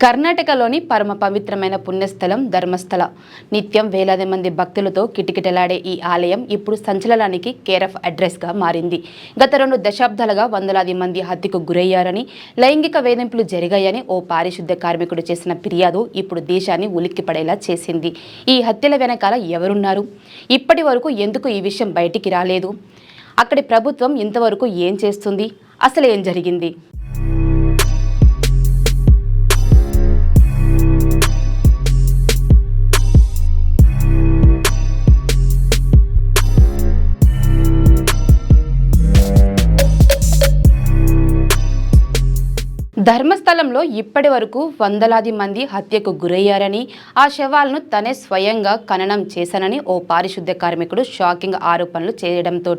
కర్ణాటకలోని పరమ పవిత్రమైన పుణ్యస్థలం ధర్మస్థల. నిత్యం వేలాది మంది భక్తులతో కిటకిటలాడే ఈ ఆలయం ఇప్పుడు సంచలనానికి కేర్ ఆఫ్ అడ్రస్గా మారింది. గత 2 దశాబ్దాలుగా వందలాది మంది హత్యకు గురయ్యారని, లైంగిక వేధింపులు జరిగాయని ఓ పారిశుద్ధ్య కార్మికుడు చేసిన ఫిర్యాదు ఇప్పుడు దేశాన్ని ఉలిక్కిపడేలా చేసింది. ఈ హత్యల వెనకాల ఎవరున్నారు? ఇప్పటి వరకు ఎందుకు ఈ విషయం బయటికి రాలేదు? అక్కడి ప్రభుత్వం ఇంతవరకు ఏం చేస్తుంది? అసలు ఏం జరిగింది? ధర్మస్థలంలో ఇప్పటి వరకు వందలాది మంది హత్యకు గురయ్యారని, ఆ శవాలను తనే స్వయంగా ఖననం చేశానని ఓ పారిశుద్ధ్య కార్మికుడు షాకింగ్ ఆరోపణలు చేయడంతో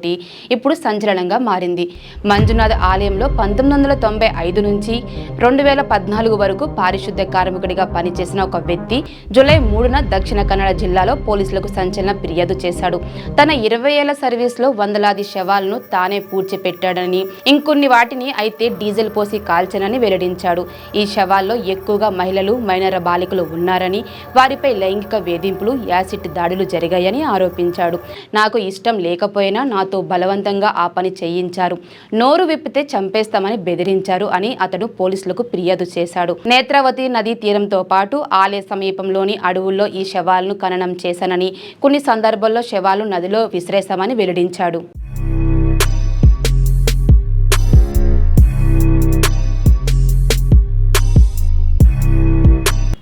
ఇప్పుడు సంచలనంగా మారింది. మంజునాథ్ ఆలయంలో 1995 నుంచి 2014 వరకు పారిశుద్ధ్య కార్మికుడిగా పనిచేసిన ఒక వ్యక్తి జూలై 3న దక్షిణ కన్నడ జిల్లాలో పోలీసులకు సంచలన ఫిర్యాదు చేశాడు. తన 20 ఏళ్ల సర్వీస్లో వందలాది శవాలను తానే పూడ్చిపెట్టాడని, ఇంకొన్ని వాటిని అయితే డీజిల్ పోసి కాల్చనని వెల్లడించాడు. ఈ శవాల్లో ఎక్కువగా మహిళలు, మైనర్ బాలికలు ఉన్నారని, వారిపై లైంగిక వేధింపులు, యాసిడ్ దాడులు జరిగాయని ఆరోపించాడు. నాకు ఇష్టం లేకపోయినా నాతో బలవంతంగా ఆ పని చేయించారు, నోరు విప్పితే చంపేస్తామని బెదిరించారు అని అతడు పోలీసులకు ఫిర్యాదు చేశాడు. నేత్రావతి నదీ తీరంతో పాటు ఆలయ సమీపంలోని అడవుల్లో ఈ శవాలను ఖననం చేశానని, కొన్ని సందర్భాల్లో శవాలు నదిలో విసిరేశామని వెల్లడించాడు.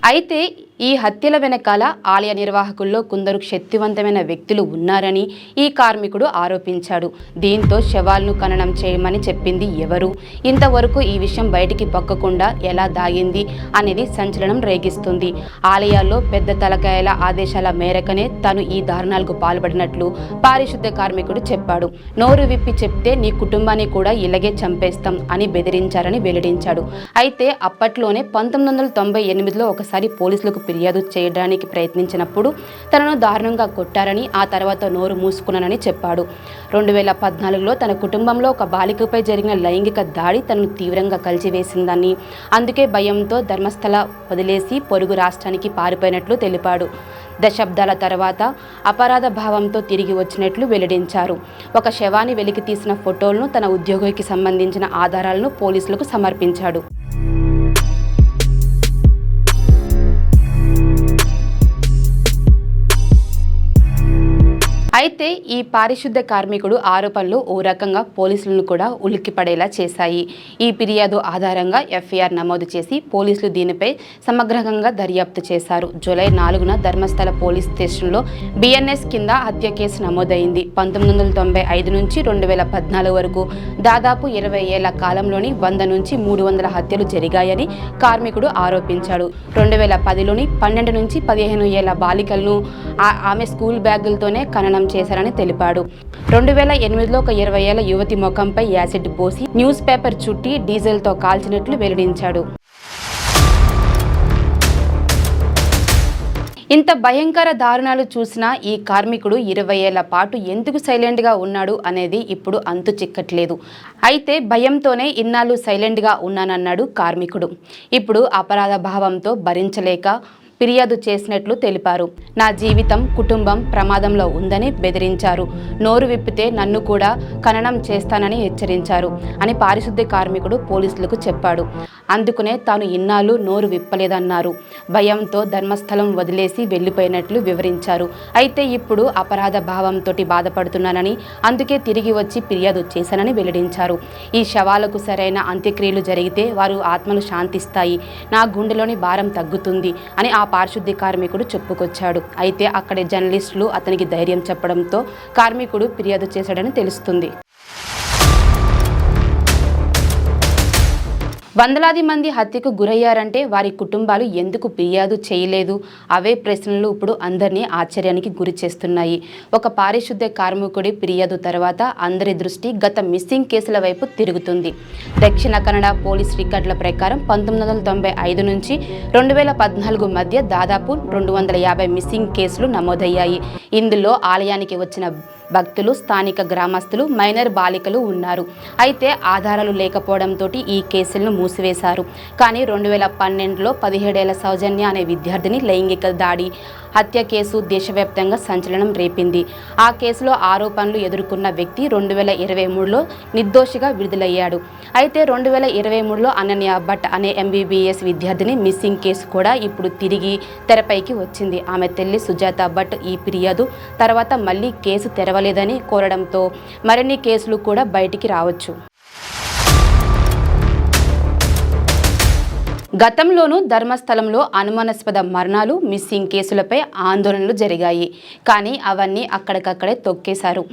అయితే ఈ హత్యల వెనకాల ఆలయ నిర్వాహకుల్లో కొందరు శక్తివంతమైన వ్యక్తులు ఉన్నారని ఈ కార్మికుడు ఆరోపించాడు. దీంతో శవాలను ఖననం చేయమని చెప్పింది ఎవరు? ఇంతవరకు ఈ విషయం బయటికి పక్కకుండా ఎలా దాగింది అనేది సంచలనం రేగిస్తుంది. ఆలయాల్లో పెద్ద తలకాయల ఆదేశాల మేరకనే తాను ఈ దారుణాలకు పాల్పడినట్లు పారిశుద్ధ్య కార్మికుడు చెప్పాడు. నోరు విప్పి చెప్తే నీ కుటుంబాన్ని కూడా ఇలాగే చంపేస్తాం అని బెదిరించారని వెల్లడించాడు. అయితే అప్పట్లోనే 1998లో ఒకసారి పోలీసులకు ఫిర్యాదు చేయడానికి ప్రయత్నించినప్పుడు తనను దారుణంగా కొట్టారని, ఆ తర్వాత నోరు మూసుకున్నానని చెప్పాడు. 2014లో తన కుటుంబంలో ఒక బాలికపై జరిగిన లైంగిక దాడి తనను తీవ్రంగా కలిచివేసిందని, అందుకే భయంతో ధర్మస్థల వదిలేసి పొరుగు రాష్ట్రానికి పారిపోయినట్లు తెలిపాడు. దశాబ్దాల తర్వాత అపరాధ భావంతో తిరిగి వచ్చినట్లు వెల్లడించారు. ఒక శవాన్ని వెలికి తీసిన ఫోటోలను, తన ఉద్యోగికి సంబంధించిన ఆధారాలను పోలీసులకు సమర్పించాడు. అయితే ఈ పారిశుద్ధ్య కార్మికుడు ఆరోపణలు ఓ రకంగా పోలీసులను కూడా ఉలిక్కిపడేలా చేశాయి. ఈ ఫిర్యాదు ఆధారంగా ఎఫ్ఐఆర్ నమోదు చేసి పోలీసులు దీనిపై సమగ్రంగా దర్యాప్తు చేశారు. జూలై 4న ధర్మస్థల పోలీస్ స్టేషన్లో బిఎన్ఎస్ కింద హత్య కేసు నమోదైంది. 1995 నుంచి 2014 వరకు దాదాపు 20 ఏళ్ల కాలంలోని 100 నుంచి 300 హత్యలు జరిగాయని కార్మికుడు ఆరోపించాడు. 2010లోని 12 నుంచి 15 ఏళ్ల బాలికలను ఆమె స్కూల్ బ్యాగులతోనే ఖననం చేశారని తెలిపాడు. 2008లో ఒక 20 ఏళ్ల యువతి ముఖంపై యాసిడ్ పోసి న్యూస్ పేపర్ చుట్టి డీజిల్తో కాల్చినట్లు వెల్లడించాడు. ఇంత భయంకర దారుణాలు చూసిన ఈ కార్మికుడు 20 ఏళ్ల పాటు ఎందుకు సైలెంట్గా ఉన్నాడు అనేది ఇప్పుడు అంతు చిక్కట్లేదు. అయితే భయంతోనే ఇన్నాళ్ళు సైలెంట్గా ఉన్నానన్నాడు కార్మికుడు. ఇప్పుడు అపరాధ భావంతో భరించలేక ఫిర్యాదు చేసినట్లు తెలిపారు. నా జీవితం, కుటుంబం ప్రమాదంలో ఉందని బెదిరించారు, నోరు విప్పితే నన్ను కూడా ఖననం చేస్తానని హెచ్చరించారు అని పారిశుద్ధ్య కార్మికుడు పోలీసులకు చెప్పాడు. అందుకునే తాను ఇన్నాళ్ళు నోరు విప్పలేదన్నారు. భయంతో ధర్మస్థలం వదిలేసి వెళ్లిపోయినట్లు వివరించారు. అయితే ఇప్పుడు అపరాధ భావంతో బాధపడుతున్నానని, అందుకే తిరిగి వచ్చి ఫిర్యాదు చేశానని వెల్లడించారు. ఈ శవాలకు సరైన అంత్యక్రియలు జరిగితే వారు ఆత్మలు శాంతిస్తాయి, నా గుండెలోని భారం తగ్గుతుంది అని ఆ పారిశుద్ధ్య కార్మికుడు చెప్పుకొచ్చాడు. అయితే అక్కడి జర్నలిస్టులు అతనికి ధైర్యం చెప్పడంతో కార్మికుడు ఫిర్యాదు చేశాడని తెలుస్తుంది. వందలాది మంది హత్యకు గురయ్యారంటే వారి కుటుంబాలు ఎందుకు ఫిర్యాదు చేయలేదు? అవే ప్రశ్నలు ఇప్పుడు అందరినీ ఆశ్చర్యానికి గురి చేస్తున్నాయి. ఒక పారిశుద్ధ్య కార్మికుడి ఫిర్యాదు తర్వాత అందరి దృష్టి గత మిస్సింగ్ కేసుల వైపు తిరుగుతుంది. దక్షిణ కన్నడ పోలీస్ రికార్డుల ప్రకారం 1995 నుంచి 2014 మధ్య దాదాపు 250 మిస్సింగ్ కేసులు నమోదయ్యాయి. ఇందులో ఆలయానికి వచ్చిన భక్తులు, స్థానిక గ్రామస్తులు, మైనర్ బాలికలు ఉన్నారు. అయితే ఆధారాలు లేకపోవడంతో ఈ కేసులను మూసివేశారు. కానీ 2012లో 17 ఏళ్ల సౌజన్య అనే విద్యార్థిని లైంగిక దాడి, హత్య కేసు దేశవ్యాప్తంగా సంచలనం రేపింది. ఆ కేసులో ఆరోపణలు ఎదుర్కొన్న వ్యక్తి 2023లో నిర్దోషిగా విడుదలయ్యాడు. అయితే 2023లో అనన్య భట్ అనే MBBS విద్యార్థిని మిస్సింగ్ కేసు కూడా ఇప్పుడు తిరిగి తెరపైకి వచ్చింది. ఆమె తల్లి సుజాత భట్ ఈ ఫిర్యాదు తర్వాత మళ్ళీ కేసు తెరవలేదని కోరడంతో మరిన్ని కేసులు కూడా బయటికి రావచ్చు. గతంలోనూ ధర్మస్థలంలో అనుమానాస్పద మరణాలు, మిస్సింగ్ కేసులపై ఆందోళనలు జరిగాయి. కానీ అవన్నీ అక్కడికక్కడే తొక్కేశారు.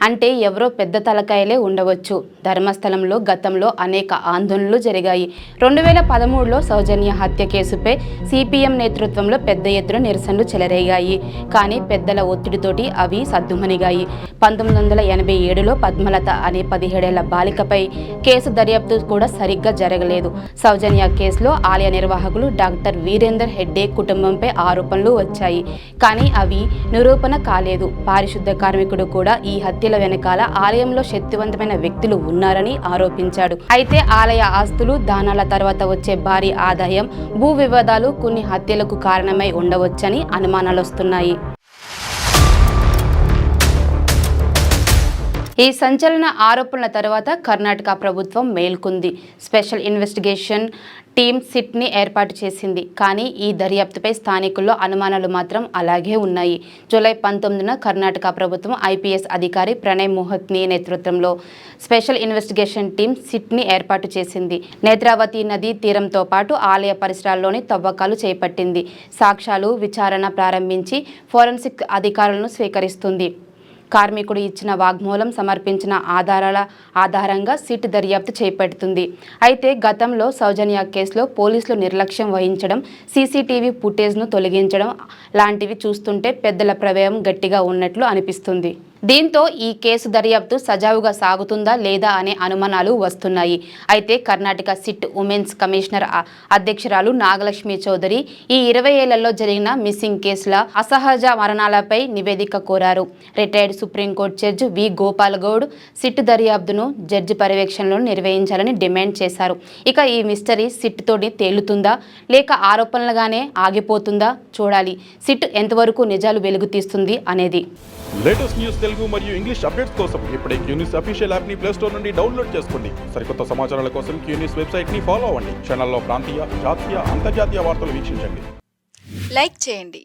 అంటే ఎవరో పెద్ద తలకాయలే ఉండవచ్చు. ధర్మస్థలంలో గతంలో అనేక ఆందోళనలు జరిగాయి. 2013లో సౌజన్య హత్య కేసుపై CPM నేతృత్వంలో పెద్ద ఎత్తున నిరసనలు చెలరేగాయి. కానీ పెద్దల ఒత్తిడితోటి అవి సద్దుమణిగాయి. 1987లో పద్మలత అనే 17 ఏళ్ల బాలికపై కేసు దర్యాప్తు కూడా సరిగ్గా జరగలేదు. సౌజన్య కేసులో ఆలయ నిర్వాహకులు డాక్టర్ వీరేందర్ హెగ్డే కుటుంబంపై ఆరోపణలు వచ్చాయి. కానీ అవి నిరూపణ కాలేదు. పారిశుద్ధ కార్మికుడు కూడా ఈ హత్యల వెనకాల ఆలయంలో శక్తివంతమైన వ్యక్తులు ఉన్నారని ఆరోపించాడు. అయితే ఆలయ ఆస్తులు, దానాల తర్వాత వచ్చే భారీ ఆదాయం, భూ వివాదాలు కొన్ని హత్యలకు కారణమై ఉండవచ్చని అనుమానాలొస్తున్నాయి. ఈ సంచలన ఆరోపణల తర్వాత కర్ణాటక ప్రభుత్వం మేల్కొంది. స్పెషల్ ఇన్వెస్టిగేషన్ టీమ్ సిట్ని ఏర్పాటు చేసింది. కానీ ఈ దర్యాప్తుపై స్థానికుల్లో అనుమానాలు మాత్రం అలాగే ఉన్నాయి. జూలై 19న కర్ణాటక ప్రభుత్వం IPS అధికారి ప్రణయ్ మోహత్ని నేతృత్వంలో స్పెషల్ ఇన్వెస్టిగేషన్ టీమ్ సిట్ని ఏర్పాటు చేసింది. నేత్రావతి నదీ తీరంతో పాటు ఆలయ పరిసరాల్లోని తవ్వకాలు చేపట్టింది. సాక్ష్యాలు విచారణ ప్రారంభించి ఫోరెన్సిక్ అధికారులను స్వీకరిస్తుంది. కార్మికుడు ఇచ్చిన వాగ్మూలం, సమర్పించిన ఆధారాల ఆధారంగా సిట్ దర్యాప్తు చేపడుతుంది. అయితే గతంలో సౌజన్య కేసులో పోలీసులు నిర్లక్ష్యం వహించడం, CCTV ఫుటేజ్ను తొలగించడం లాంటివి చూస్తుంటే పెద్దల ప్రమేయం గట్టిగా ఉన్నట్లు అనిపిస్తుంది. దీంతో ఈ కేసు దర్యాప్తు సజావుగా సాగుతుందా లేదా అనే అనుమానాలు వస్తున్నాయి. అయితే కర్ణాటక సిట్ ఉమెన్స్ కమిషనర్ అధ్యక్షురాలు నాగలక్ష్మి చౌదరి ఈ 20 ఏళ్లలో జరిగిన మిస్సింగ్ కేసుల అసహజ మరణాలపై నివేదిక కోరారు. Retired supreme court judge V. Gopal Goud SIT దర్యాప్తును జడ్జి పర్యవేక్షణలో నిర్వహించాలని డిమాండ్ చేశారు. ఇక ఈ మిస్టరీ సిట్ తోటి తేలుతుందా లేక ఆరోపణలుగానే ఆగిపోతుందా చూడాలి. సిట్ ఎంతవరకు నిజాలు వెలుగు తీస్తుంది అనేది. లేటెస్ట్ న్యూస్ తెలుగు మరియు ఇంగ్లీష్ అప్డేట్స్ కోసం ఇప్పుడే క్యూన్యూస్ అఫీషియల్ యాప్ ని ప్లే స్టోర్ నుండి డౌన్లోడ్ చేసుకోండి. సరికొత్త సమాచారాల కోసం క్యూన్యూస్ వెబ్సైట్ ని ఫాలో అవ్వండి. ఛానల్లో ప్రాంతీయ, జాతీయ, అంతర్జాతీయ వార్తలు వీక్షించండి. లైక్ చేయండి.